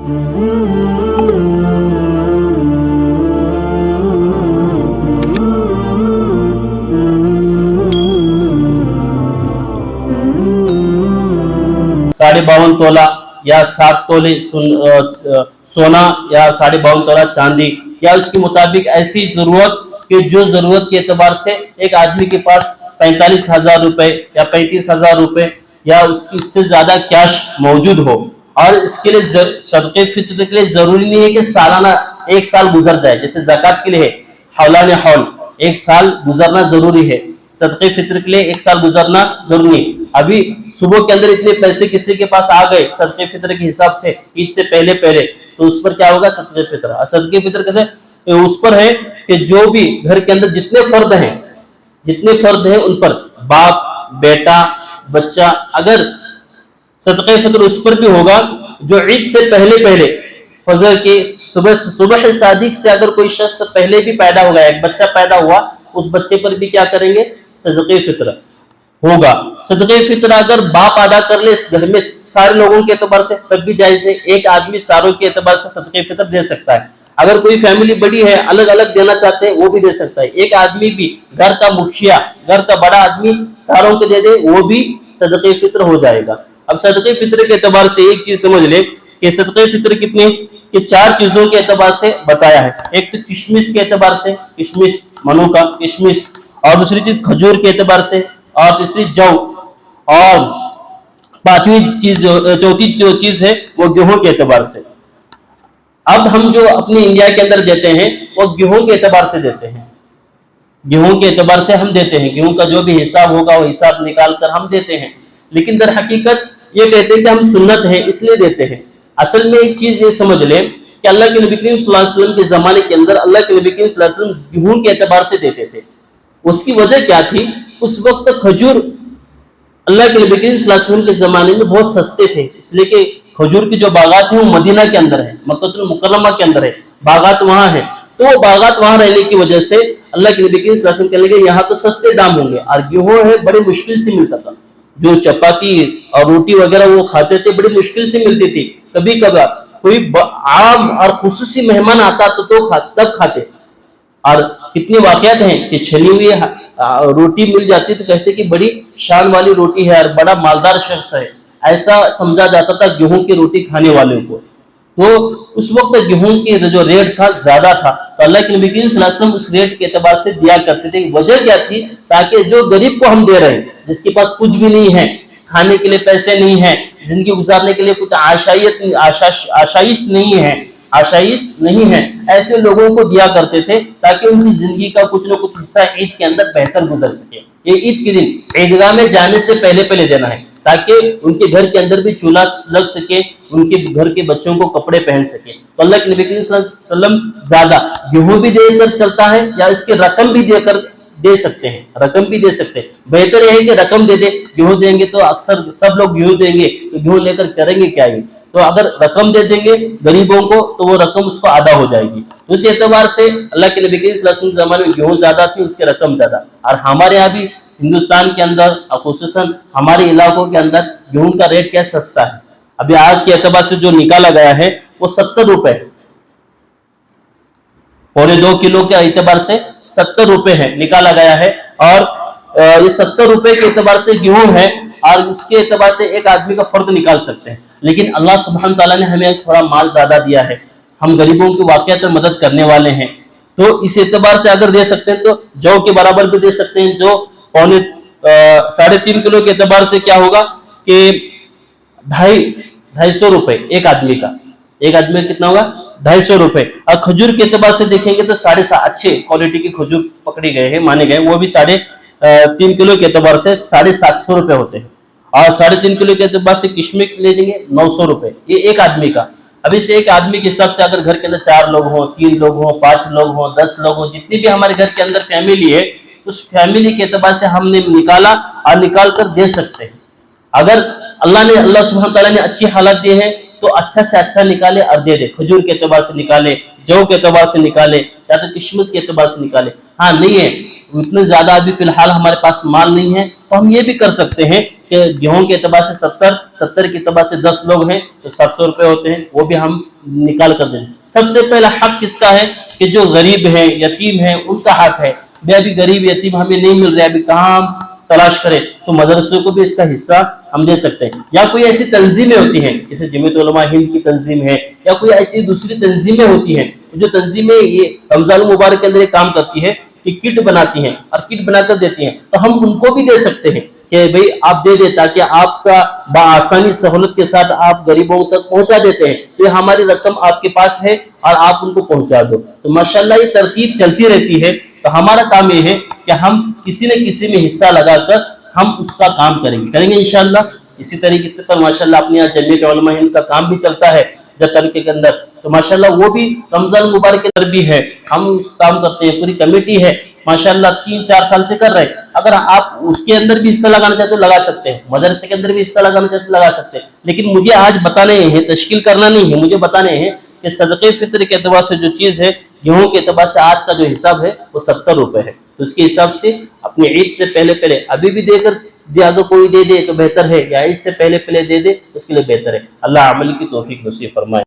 52 तोला या 7 तोले सोना या 52 तोला चांदी, या उसके मुताबिक ऐसी जरूरत कि जो जरूरत के एतबार से एक आदमी के पास 45,000 रुपए या 35,000 रुपए या उससे ज्यादा कैश मौजूद हो। और इसके लिए सदक़े फित्र के लिए जरूरी नहीं है कि सालाना एक साल गुजर जाए, जैसे ज़कात के लिए है हौलाने हौल एक साल गुजरना जरूरी है, सदक़े फित्र के लिए एक साल गुजरना जरूरी नहीं। अभी सुबह के अंदर इतने पैसे किसी के पास आ गए सदक़े फित्र के हिसाब से ईद से पहले तो उस पर क्या होगा सदक़े फित्र। सदक़े फित्र कैसे उस पर है कि जो भी घर के अंदर जितने फर्द हैं उन पर बाप बेटा बच्चा, अगर सदक़े फित्र उस पर भी होगा जो ईद से पहले फजर के सुबह सादिक से अगर कोई शख्स पहले भी पैदा हो गया, एक बच्चा पैदा हुआ, उस बच्चे पर भी क्या करेंगे सदक़े फित्र होगा। सदक़े फित्र अगर बाप अदा कर ले घर में सारे लोगों के एतबार से तब भी जायज़ है, एक आदमी सारों के एतबार से सदक़े फित्र दे सकता है। अगर कोई फैमिली बड़ी है अलग अलग देना चाहते हैं वो भी दे सकता है। एक आदमी भी घर का मुखिया घर का बड़ा आदमी सारों को दे दे वो भी सदक़े फित्र हो जाएगा। अब सदक़े फित्र के एतबार से एक चीज समझ ले कि सदक़े फित्र कितने कि 4 चीजों के एतबार से बताया है। एक तो किशमिश के एतबार से, किशमिश मनो का किशमिश, और दूसरी चीज खजूर के एतबार से, और तीसरी जौ, और चौथी जो चीज है वो गेहूं के एतबार से। अब हम जो अपने इंडिया के अंदर देते हैं वो गेहूं के एतबार से देते हैं, गेहूं के एतबार से हम देते हैं, गेहूं का जो भी हिसाब होगा वो हिसाब निकाल कर हम देते हैं। लेकिन दर हकीकत ये कहते हैं कि हम सुन्नत है इसलिए देते हैं। असल में एक चीज ये समझ लें कि अल्लाह के नबी करीम सल्लल्लाहु अलैहि वसल्लम के जमाने के अंदर अल्लाह के नबी करीम सल्लल्लाहु अलैहि वसल्लम गेहूं के एतबार से देते थे। उसकी वजह क्या थी, उस वक्त खजूर अल्लाह के नबी करीम सल्लल्लाहु अलैहि वसल्लम के जमाने में बहुत सस्ते थे, इसलिए कि खजूर की जो बागात है वो मदीना के अंदर है, मक्का मुकर्रमा के अंदर है, बागात वहां है। तो वो बागात वहां रहने की वजह से अल्लाह के नबी करीम सल्लल्लाहु अलैहि वसल्लम कहने लगे यहाँ तो सस्ते दाम होंगे, और गेहूं है बड़े मुश्किल से मिलता था, जो चपाती और रोटी वगैरह वो खाते थे बड़ी मुश्किल से मिलती थी। कभी कभार कोई आम और खुसूसी मेहमान आता तो तब खाते। और कितने वाकयात हैं कि छली हुई रोटी मिल जाती तो कहते कि बड़ी शान वाली रोटी है और बड़ा मालदार शख्स है, ऐसा समझा जाता था गेहूं की रोटी खाने वाले को। तो उस वक्त गेहूं की जो रेट था ज्यादा था, तो अल्लाह के नबी करीम सल्लल्लाहु अलैहि वसल्लम उस रेट के एतबार से दिया करते थे। वजह क्या थी, ताकि जो गरीब को हम दे रहे हैं, जिसके पास कुछ भी नहीं है, खाने के लिए पैसे नहीं है, जिंदगी गुजारने के लिए कुछ आशाइश नहीं है, ऐसे लोगों को दिया करते थे ताकि उनकी जिंदगी का कुछ न कुछ हिस्सा ईद के अंदर बेहतर गुजर सके। ये ईद के दिन ईदगाह में जाने से पहले देना है ताकि उनके घर के अंदर भी चूल्हा लग सके, उनके घर के बच्चों को कपड़े पहन सके। तो अल्लाह के नबी करीम सल्लल्लाहु अलैहि वसल्लम ज्यादा गेहूं भी देकर चलता है या इसके रकम भी देकर दे सकते हैं, रकम भी दे सकते हैं। बेहतर यह है कि रकम दे दे, गेहूं देंगे तो अक्सर सब लोग गेहूं देंगे तो गेहूं लेकर करेंगे क्या ये, तो अगर रकम दे देंगे गरीबों को तो वो रकम उसको अदा हो जाएगी। तो उस एतबार से अल्लाह के नबी करीम सल्लल्लाहु अलैहि वसल्लम जमाने में गेहूं ज्यादा थी, उसकी रकम ज्यादा। और हमारे यहाँ भी हिंदुस्तान के अंदर खुसूसन हमारे इलाकों के अंदर गेहूं का रेट क्या सस्ता है। अभी आज के एतबार से जो निकाला गया है वो 70 रुपए, पौने 2 किलो के एतबार से 70 रुपए है निकाला गया है। और ये 70 रुपए के एतबार से गेहूं है और इसके एतबार से एक आदमी का फर्द निकाल सकते हैं। लेकिन अल्लाह सुब्हान ताला ने हमें थोड़ा माल ज्यादा दिया है, हम गरीबों की वाकई तो मदद करने वाले हैं, तो इस एतबार से अगर दे सकते हैं तो जौ के बराबर भी दे सकते हैं। जो पौने 3.5 किलो के एतबार से क्या होगा कि 250 रुपए एक आदमी का, एक आदमी का कितना होगा 250 रुपए। और खजूर के एतबार से देखेंगे तो 7.5 अच्छे क्वालिटी की खजूर पकड़ी गए हैं, माने गए, वो भी 3.5 किलो के एतबार से 750 रुपए होते हैं। और 3.5 किलो के एतबार से किशमिश ले लेंगे 900 रुपए, ये एक आदमी का। अभी से एक आदमी के हिसाब से अगर घर के अंदर 4 लोग हों, 3 लोग हों, 5 लोग हों, 10 लोग हों, जितनी भी हमारे घर के अंदर फैमिली है, उस फैमिली के एतबार से हमने निकाला और निकाल कर दे सकते हैं। अगर अल्लाह सुब्हान ताला ने अच्छी हालत दी है तो अच्छा से अच्छा निकाले और दे दे। खजूर के एतबार से निकाले, जौ के एतबार से निकाले, या तो किशमिश के एतबार से निकाले। हाँ नहीं है اتنے زیادہ ابھی فی الحال ہمارے پاس مال نہیں ہے تو ہم یہ بھی کر سکتے ہیں کہ گیہوں کے اعتبار سے 70 کے اعتبار سے 10 لوگ ہیں تو 700 روپے ہوتے ہیں، وہ بھی ہم نکال کر دیں۔ سب سے پہلا حق کس کا ہے کہ جو غریب ہیں، یتیم ہیں، ان کا حق ہے۔ ابھی غریب یتیم ہمیں نہیں مل رہا، ابھی کہاں ہم تلاش کریں، تو مدرسے کو بھی اس کا حصہ ہم دے سکتے ہیں۔ یا کوئی ایسی تنظیمیں ہوتی ہیں جیسے جمعیت علماء ہند کی تنظیم ہے، یا کوئی ایسی دوسری تنظیمیں ہوتی ہیں جو تنظیمیں یہ رمضان المبارک کے اندر یہ کام کرتی ہے کہ کٹ بناتی ہیں اور کٹ بنا کر دیتی ہیں، تو ہم ان کو بھی دے سکتے ہیں کہ بھئی آپ دے دیں تاکہ آپ کا بآسانی سہولت کے ساتھ آپ غریبوں تک پہنچا دیتے ہیں، تو یہ ہماری رقم آپ کے پاس ہے اور آپ ان کو پہنچا دو۔ تو ماشاءاللہ یہ ترتیب چلتی رہتی ہے۔ تو ہمارا کام یہ ہے کہ ہم کسی نہ کسی میں حصہ لگا کر ہم اس کا کام کریں گے انشاءاللہ۔ اسی طریقے سے پر ماشاءاللہ اپنے یہاں جمعیت علماء ہند کا کام بھی چلتا ہے جب طریقے کے اندر، تو ماشاءاللہ وہ بھی رمضان مبارک کے اندر بھی ہے، ہم اس کام کرتے ہیں، پوری کمیٹی ہے ماشاءاللہ 3-4 سال سے کر رہے ہیں۔ اگر آپ اس کے اندر بھی حصہ لگانا چاہتے تو لگا سکتے ہیں، مدرسے کے اندر بھی حصہ لگانا چاہتے تو لگا سکتے ہیں، لیکن مجھے آج بتانے ہیں، تشکیل کرنا نہیں ہے، مجھے بتانے ہیں کہ صدقے فطر کے اعتبار سے جو چیز ہے، گیہوں کے اعتبار سے آج کا جو حساب ہے وہ 70 روپے ہے، تو اس کے حساب سے اپنی عید سے پہلے ابھی بھی دے کر دیا تو کوئی دے دے تو بہتر ہے، یا عید سے پہلے دے دے اس کے لیے بہتر ہے۔ اللہ عمل کی توفیق نصیب فرمائے۔